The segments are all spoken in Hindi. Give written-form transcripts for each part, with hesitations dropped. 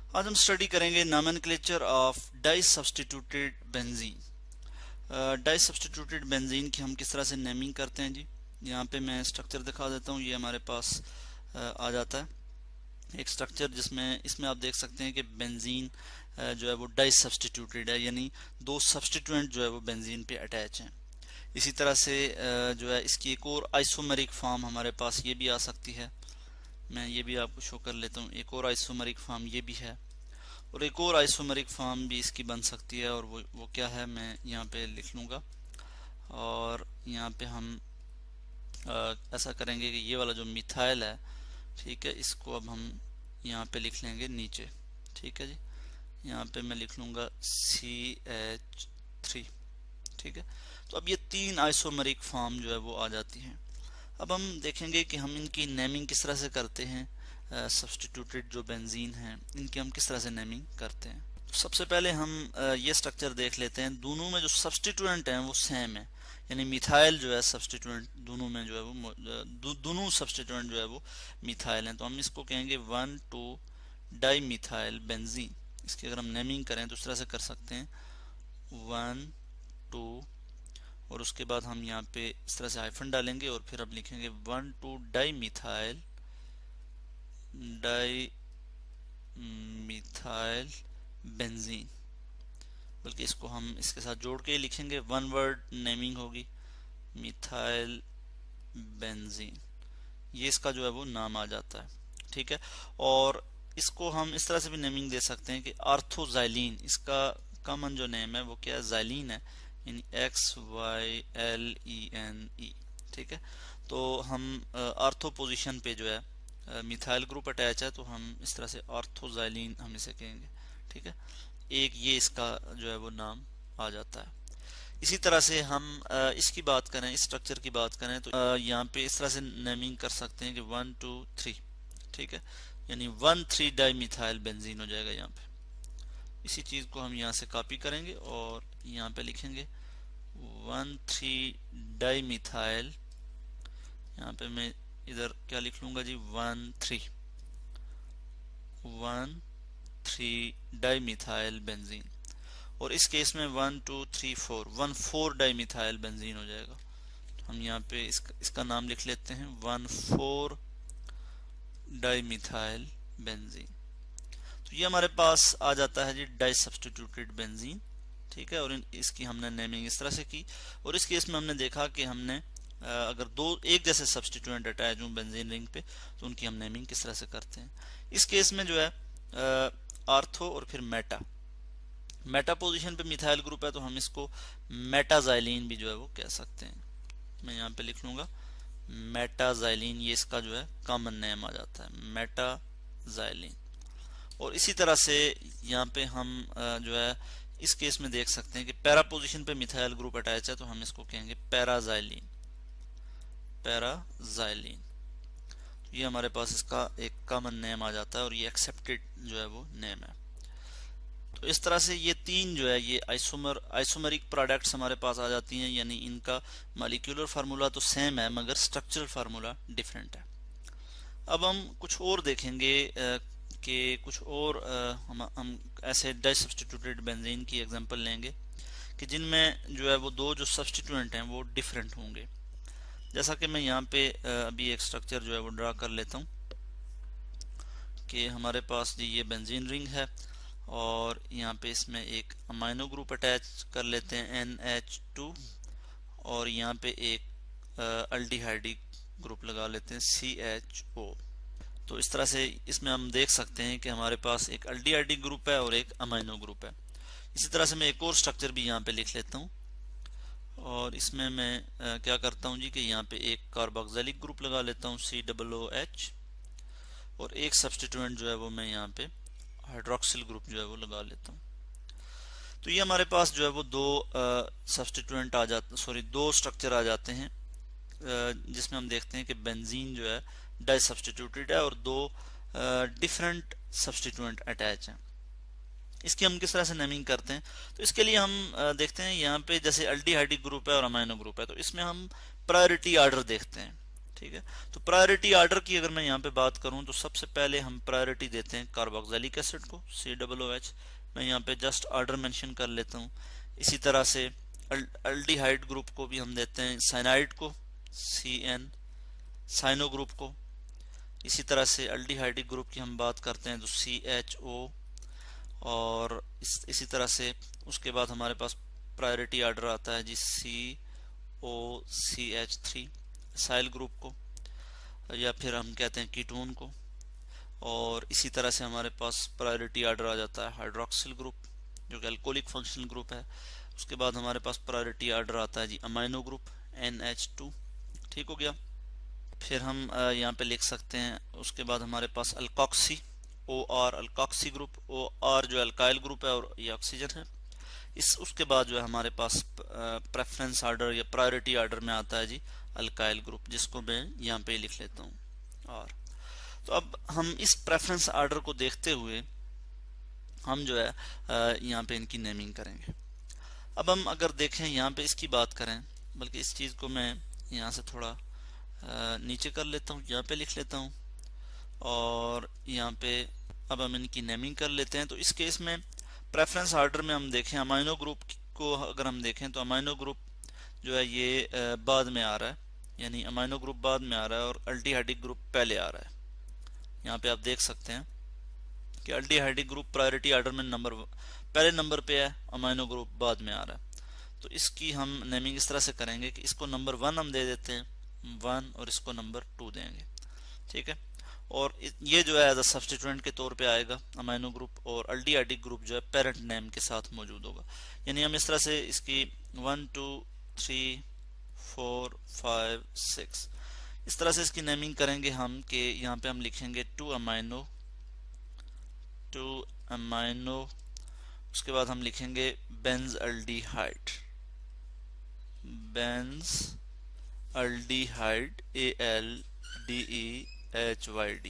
आज हम स्टडी करेंगे nomenclature of di substituted benzene. Di substituted benzene की हम किस तरह से नेमिंग करते हैं जी। यहाँ पे मैं स्ट्रक्चर दिखा देता हूँ। ये हमारे पास आ जाता है एक स्ट्रक्चर जिसमें इसमें आप देख सकते हैं कि बेंजीन जो है वो डाई सब्स्टिट्यूटेड है, यानी दो सब्स्टिट्यूएंट जो है वो बेंजीन पे अटैच हैं। इसी तरह से जो है इसकी एक और आइसोमेरिक फॉर्म हमारे पास ये भी आ सकती है। मैं ये भी आपको शो कर लेता हूँ। एक और आइसोमेरिक फॉर्म ये भी है और एक और आइसोमेरिक फॉर्म भी इसकी बन सकती है, और वो क्या है मैं यहाँ पे लिख लूँगा। और यहाँ पे हम ऐसा करेंगे कि ये वाला जो मिथाइल है, ठीक है, इसको अब हम यहाँ पे लिख लेंगे नीचे। ठीक है जी, यहाँ पे मैं लिख लूँगा CH3। ठीक है, तो अब ये तीन आइसोमेरिक फॉर्म जो है वो आ जाती हैं। अब हम देखेंगे कि हम इनकी नेमिंग किस तरह से करते हैं। सब्स्टिट्यूटेड जो बेंजीन हैं इनकी हम किस तरह से नेमिंग करते हैं। तो सबसे पहले हम ये स्ट्रक्चर देख लेते हैं। दोनों में जो सब्स्टिट्यूएंट हैं वो सेम है, यानी मिथाइल जो है सब्स्टिट्यूएंट दोनों में जो है वो दोनों सब्स्टिट्यूएंट जो है वो मिथाइल हैं। तो हम इसको कहेंगे 1,2 डाई मिथाइल बेंजीन। इसकी अगर हम नेमिंग करें तो इस तरह से कर सकते हैं 1, 2 और उसके बाद हम यहाँ पे इस तरह से हाइफन डालेंगे और फिर अब लिखेंगे 1,2 डाई मिथाइल बेंजीन। बल्कि इसको हम इसके साथ जोड़ के ही लिखेंगे, वन वर्ड नेमिंग होगी मिथाइल बेंजीन। ये इसका जो है वो नाम आ जाता है। ठीक है, और इसको हम इस तरह से भी नेमिंग दे सकते हैं कि आर्थोजाइलिन। इसका कॉमन जो नेम है वो क्या है, जाइलिन है, यानी XYLENE। ठीक है, तो हम आर्थो पोजीशन पे जो है मिथाइल ग्रुप अटैच है, तो हम इस तरह से आर्थोजाइलिन हम इसे कहेंगे। ठीक है, एक ये इसका जो है वो नाम आ जाता है। इसी तरह से हम इसकी बात करें, इस स्ट्रक्चर की बात करें, तो यहाँ पे इस तरह से नेमिंग कर सकते हैं कि 1, 2, 3। ठीक है, यानी 1,3 डाई मिथाइल बेंजीन हो जाएगा यहाँ पे। इसी चीज को हम यहाँ से कॉपी करेंगे और यहाँ पे लिखेंगे 1,3 डाई मिथाइल। यहाँ पे मैं इधर क्या लिख लूंगा जी, 1,3 डाई मिथाइल बेंजीन। और इस केस में 1, 2, 3, 4 1,4 डाई मिथाइल बेंजीन हो जाएगा। हम यहाँ पे इसका नाम लिख लेते हैं 1,4 डाई मिथाइल बेंजीन। तो ये हमारे पास आ जाता है जी डाई सब्स्टिट्यूटेड बेंजीन। ठीक है, और इसकी हमने नेमिंग इस तरह से की। और इस केस में हमने देखा कि हमने अगर दो एक जैसे सब्स्टिट्यूएंट अटैच हों बेंजीन रिंग पे, तो उनकी हम नेमिंग किस तरह से करते हैं। इस केस में जो है आर्थो और फिर मेटा पोजीशन पे मिथाइल ग्रुप है, तो हम इसको मेटाजाइलिन भी जो है वो कह सकते हैं। मैं यहाँ पे लिख लूंगा मेटाजाइलिन। ये इसका जो है कॉमन नेम आ जाता है, मेटाजाइलिन। और इसी तरह से यहाँ पे हम जो है इस केस में देख सकते हैं कि पैरा पोजीशन पे मिथाइल ग्रुप अटैच है, तो हम इसको कहेंगे पैराजाइलिन। ये हमारे पास इसका एक कॉमन नेम आ जाता है और ये एक्सेप्टेड जो है वो नेम है। तो इस तरह से ये तीन जो है ये आइसोमेरिक प्रोडक्ट्स हमारे पास आ जाती हैं, यानी इनका मॉलिक्यूलर फार्मूला तो सेम है मगर स्ट्रक्चरल फार्मूला डिफरेंट है। अब हम कुछ और देखेंगे कि कुछ और हम ऐसे डाई सब्स्टिट्यूटेड बेंजीन की एग्जांपल लेंगे कि जिनमें जो है वो दो जो सब्स्टिट्यूएंट हैं वो डिफरेंट होंगे। जैसा कि मैं यहाँ पे अभी एक स्ट्रक्चर जो है वो ड्रा कर लेता हूँ कि हमारे पास जी ये बेंजीन रिंग है और यहाँ पे इसमें एक अमाइनो ग्रुप अटैच कर लेते हैं NH2, और यहाँ पे एक अल्डिहाइड ग्रुप लगा लेते हैं CHO। तो इस तरह से इसमें हम देख सकते हैं कि हमारे पास एक अल्डिहाइड ग्रुप है और एक अमाइनो ग्रुप है। इसी तरह से मैं एक और स्ट्रक्चर भी यहाँ पे लिख लेता हूँ, और इसमें मैं क्या करता हूँ जी कि यहाँ पे एक कार्बोक्सिलिक ग्रुप लगा लेता हूँ COOH, और एक सब्स्टिट्यूएंट जो है वो मैं यहाँ पे हाइड्रोक्सिल ग्रुप जो है वो लगा लेता हूँ। तो ये हमारे पास जो है वो दो स्ट्रक्चर आ जाते हैं जिसमें हम देखते हैं कि बेंजीन जो है डाई सब्स्टिट्यूटेड है और दो डिफरेंट सब्स्टिट्यूएंट अटैच हैं। इसकी हम किस तरह से नेमिंग करते हैं, तो इसके लिए हम देखते हैं यहाँ पे जैसे अल्डिहाइड ग्रुप है और अमाइनो ग्रुप है, तो इसमें हम प्रायोरिटी ऑर्डर देखते हैं। ठीक है। तो प्रायोरिटी आर्डर की अगर मैं यहाँ पे बात करूँ तो सबसे पहले हम प्रायोरिटी देते हैं कार्बोक्सिलिक एसिड को, COOH। मैं यहाँ पे जस्ट आर्डर मेंशन कर लेता हूँ। इसी तरह से अल्डिहाइड ग्रुप को भी हम देते हैं साइनाइड को, CN, साइनो ग्रुप को। इसी तरह से अल्डिहाइडिक ग्रुप की हम बात करते हैं तो CHO, और इसी तरह से उसके बाद हमारे पास प्रायोरिटी आर्डर आता है जी COCH3 साइल ग्रुप को, या फिर हम कहते हैं कीटोन को। और इसी तरह से हमारे पास प्रायोरिटी आर्डर आ जाता है हाइड्रोक्सिल ग्रुप जो कि अल्कोहलिक फंक्शनल ग्रुप है। उसके बाद हमारे पास प्रायोरिटी आर्डर आता है जी अमाइनो ग्रुप, NH2। ठीक हो गया। फिर हम यहाँ पे लिख सकते हैं, उसके बाद हमारे पास alkoxy, OR alkoxy group, OR जो अल्काइल ग्रुप है और ये ऑक्सीजन है। उसके बाद जो है हमारे पास प्रेफरेंस आर्डर या प्रायोरिटी आर्डर में आता है जी अल्काइल ग्रुप, जिसको मैं यहाँ पे लिख लेता हूँ और। तो अब हम इस प्रेफरेंस आर्डर को देखते हुए हम जो है यहाँ पे इनकी नेमिंग करेंगे। अब हम अगर देखें यहाँ पे इसकी बात करें, बल्कि इस चीज़ को मैं यहाँ से थोड़ा नीचे कर लेता हूँ, यहाँ पे लिख लेता हूँ और यहाँ पे अब हम इनकी नेमिंग कर लेते हैं। तो इस केस में प्रेफरेंस आर्डर में हम देखें अमाइनो ग्रुप को अगर हम देखें तो अमाइनो ग्रुप जो है ये बाद में आ रहा है, यानी अमाइनो ग्रुप बाद में आ रहा है और अल्डिहाइडिक ग्रुप पहले आ रहा है। यहाँ पे आप देख सकते हैं कि अल्डिहाइडिक ग्रुप प्रायोरिटी आर्डर में पहले नंबर पे है, अमाइनो ग्रुप बाद में आ रहा है। तो इसकी हम नेमिंग इस तरह से करेंगे कि इसको नंबर 1 हम दे देते हैं 1 और इसको नंबर 2 देंगे। ठीक है। और ये जो है एज अ सब्स्टिट्यूएंट के तौर पे आएगा अमाइनो ग्रुप, और अल्डिहाइडिक ग्रुप जो है पेरेंट नेम के साथ मौजूद होगा। यानी हम इस तरह से इसकी 1 2 3 4 5 6 इस तरह से इसकी नेमिंग करेंगे हम कि यहाँ पे हम लिखेंगे 2 अमाइनो, उसके बाद हम लिखेंगे Benz aldehyde, ALDEHYD,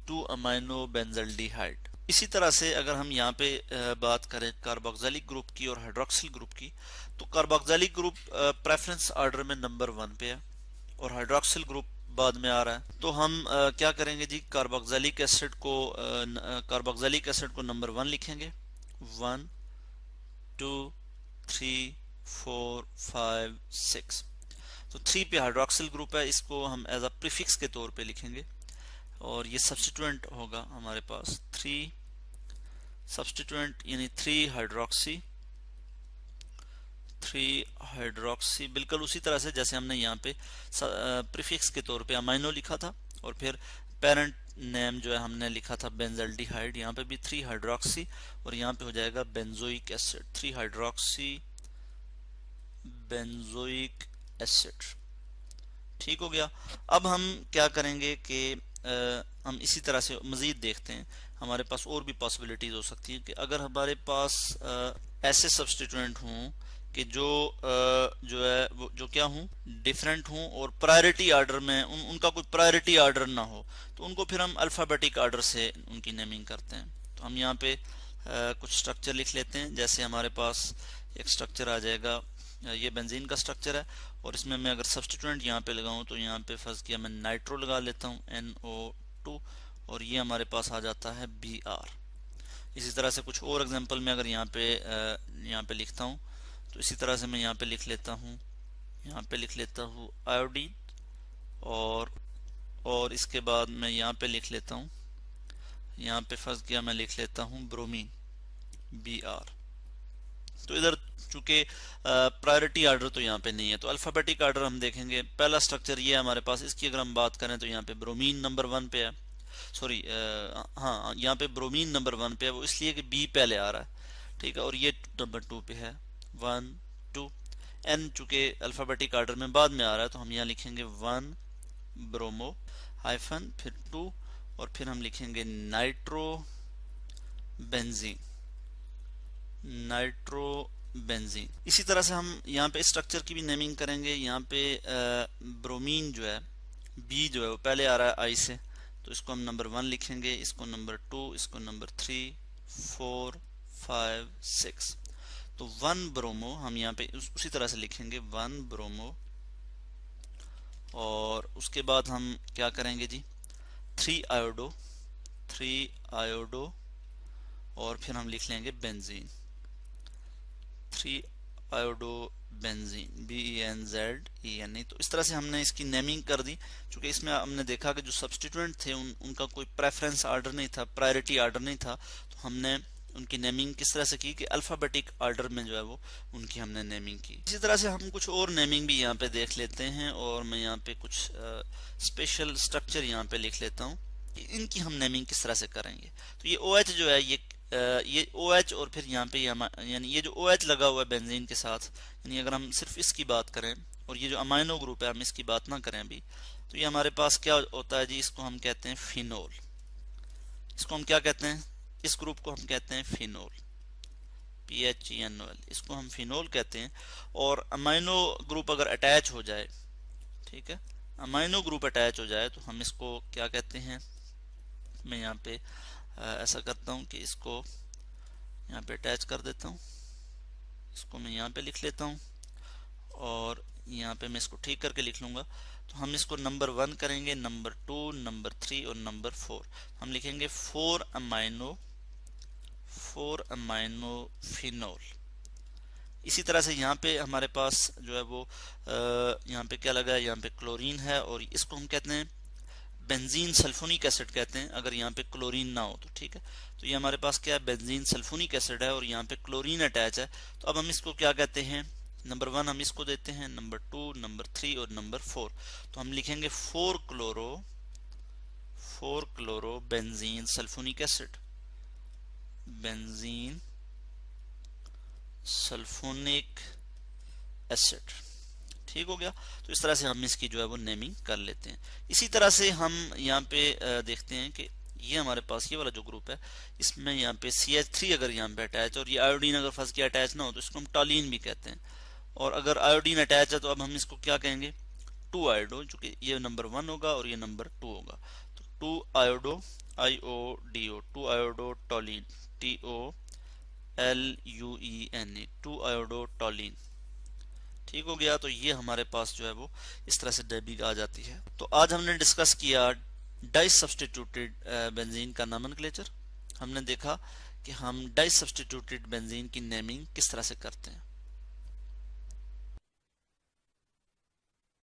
2 amino benzaldehyde. इसी तरह से अगर हम यहाँ पे बात करें कार्बोक्सिलिक ग्रुप की और हाइड्रोक्सिल ग्रुप की, तो कार्बोक्सिलिक ग्रुप प्रेफरेंस आर्डर में नंबर 1 पे है और हाइड्रोक्सिल ग्रुप बाद में आ रहा है। तो हम क्या करेंगे जी, कार्बोक्सिलिक एसिड को नंबर 1 लिखेंगे, 1 2 3 4 5 6। तो 3 पे हाइड्रोक्सिल ग्रुप है, इसको हम एज अ प्रीफिक्स के तौर पे लिखेंगे और ये सब्स्टिट्यूएंट होगा हमारे पास 3 सब्स्टिट्यूएंट, यानी 3 हाइड्रोक्सी, बिल्कुल उसी तरह से जैसे हमने यहाँ पे प्रीफिक्स के तौर पे अमाइनो लिखा था और फिर पेरेंट नेम जो है हमने लिखा था बेंजल्डिहाइड। यहाँ पे भी 3 हाइड्रोक्सी और यहाँ पे हो जाएगा benzoic acid, 3 hydroxy benzoic acid. ठीक हो गया। अब हम क्या करेंगे कि हम इसी तरह से मजीद देखते हैं, हमारे पास और भी पॉसिबिलिटीज हो सकती है कि अगर हमारे पास ऐसे सब्स्टिट्यूएंट हों कि जो है वो जो क्या हों, डिफरेंट हों और प्रायोरिटी आर्डर में उनका कोई प्रायोरिटी आर्डर ना हो, तो उनको फिर हम अल्फ़ाबेटिक आर्डर से उनकी नेमिंग करते हैं। तो हम यहाँ पे कुछ स्ट्रक्चर लिख लेते हैं। जैसे हमारे पास एक स्ट्रक्चर आ जाएगा, ये बेंजीन का स्ट्रक्चर है और इसमें मैं अगर सब्स्टिट्यूएंट यहाँ पे लगाऊं तो यहाँ पे फर्ज किया मैं नाइट्रो लगा लेता हूँ, NO2, और ये हमारे पास आ जाता है Br। इसी तरह से कुछ और एग्जांपल में अगर यहाँ पे लिखता हूँ तो इसी तरह से मैं यहाँ पे लिख लेता हूँ आयोडीन, और इसके बाद मैं यहाँ पे लिख लेता हूँ, यहाँ पे फर्ज किया मैं लिख लेता हूँ ब्रोमीन, Br। तो इधर चूंकि प्रायोरिटी आर्डर तो यहाँ पे नहीं है, तो अल्फाबेटिक आर्डर हम देखेंगे। पहला स्ट्रक्चर ये है हमारे पास, इसकी अगर हम बात करें तो यहाँ पे ब्रोमीन नंबर 1 पे है, सॉरी हाँ यहाँ पे ब्रोमीन नंबर 1 पे है, वो इसलिए कि बी पहले आ रहा है। ठीक है। और ये नंबर 2 पे है, 1 2। एन चूंकि अल्फाबेटिक आर्डर में बाद में आ रहा है तो हम यहाँ लिखेंगे 1 ब्रोमो हाइफन फिर 2 और फिर हम लिखेंगे नाइट्रो बेंजीन। इसी तरह से हम यहाँ पे स्ट्रक्चर की भी नेमिंग करेंगे। यहाँ पे ब्रोमीन जो है, बी जो है वो पहले आ रहा है आई से, तो इसको हम नंबर 1 लिखेंगे, इसको नंबर 2, इसको नंबर 3 4 5 6। तो 1 ब्रोमो हम यहाँ पे उसी तरह से लिखेंगे, 1 ब्रोमो और उसके बाद हम क्या करेंगे जी, 3 आयोडो और फिर हम लिख लेंगे बेंजीन, 3 आयोडो बेंजीन, BENZENE। तो इस तरह से हमने इसकी नेमिंग कर दी। चूंकि इसमें हमने देखा कि जो सब्स्टिट्यूएंट थे उनका कोई प्रेफरेंस ऑर्डर नहीं था, प्रायोरिटी ऑर्डर नहीं था, तो हमने उनकी नेमिंग किस तरह से की कि अल्फाबेटिक ऑर्डर में जो है वो उनकी हमने नेमिंग की। इसी तरह से हम कुछ और नेमिंग भी यहाँ पे देख लेते हैं, और मैं यहाँ पे कुछ स्पेशल स्ट्रक्चर यहाँ पे लिख लेता हूँ, इनकी हम नेमिंग किस तरह से करेंगे। तो ये OH जो है, ये OH और फिर यहाँ पे यानी ये जो OH लगा हुआ है बेंजीन के साथ, यानी अगर हम सिर्फ इसकी बात करें और ये जो अमाइनो ग्रुप है हम इसकी बात ना करें अभी, तो ये हमारे पास क्या होता है जी, इसको हम कहते हैं फिनोल। इसको हम क्या कहते हैं, इस ग्रुप को हम कहते हैं फिनोल, PHENOL, इसको हम फिनोल कहते हैं। और अमाइनो ग्रुप अगर अटैच हो जाए, ठीक है, अमाइनो ग्रुप अटैच हो जाए तो हम इसको क्या कहते हैं, मैं यहाँ पे ऐसा करता हूँ कि इसको यहाँ पे अटैच कर देता हूँ, इसको मैं यहाँ पे लिख लेता हूँ और यहाँ पे मैं इसको ठीक करके लिख लूँगा। तो हम इसको नंबर 1 करेंगे, नंबर 2, नंबर 3 और नंबर 4। हम लिखेंगे 4 अमाइनो फिनोल। इसी तरह से यहाँ पे हमारे पास जो है वो यहाँ पे क्या लगा है, यहाँ पे क्लोरीन है और इसको हम कहते हैं बेंजीन सल्फोनिक एसिड कहते हैं, अगर यहाँ पे क्लोरीन ना हो तो, ठीक है। तो ये हमारे पास क्या है, बेंजीन सल्फोनिक एसिड है और यहाँ पे क्लोरीन अटैच है। तो अब हम इसको क्या कहते हैं, नंबर 1 हम इसको देते हैं, नंबर 2, नंबर 3 और नंबर 4। तो हम लिखेंगे 4 chloro benzene sulphonic acid, benzene sulphonic acid, ठीक हो गया। तो इस तरह से हम इसकी जो है वो नेमिंग कर लेते हैं। इसी तरह से हम यहाँ पे देखते हैं कि ये हमारे पास ये वाला जो ग्रुप है, इसमें यहाँ पे CH3 अगर यहाँ पे अटैच है और ये आयोडीन अगर फंस के अटैच ना हो तो इसको हम टॉलिन भी कहते हैं। और अगर आयोडीन अटैच है तो अब हम इसको क्या कहेंगे, 2 आयोडो, चूंकि ये नंबर 1 होगा और ये नंबर 2 होगा, तो 2 iodo, IODO, 2 iodo टॉलिन, TOLUENE, 2 iodo टॉलिन, ठीक हो गया। तो ये हमारे पास जो है वो इस तरह से नेमिंग आ जाती है। तो आज हमने डिस्कस किया डाई सब्स्टिट्यूटेड बेंजीन का नोमेनक्लेचर। हमने देखा कि हम डाई सब्स्टिट्यूटेड बेंजीन की नेमिंग किस तरह से करते हैं।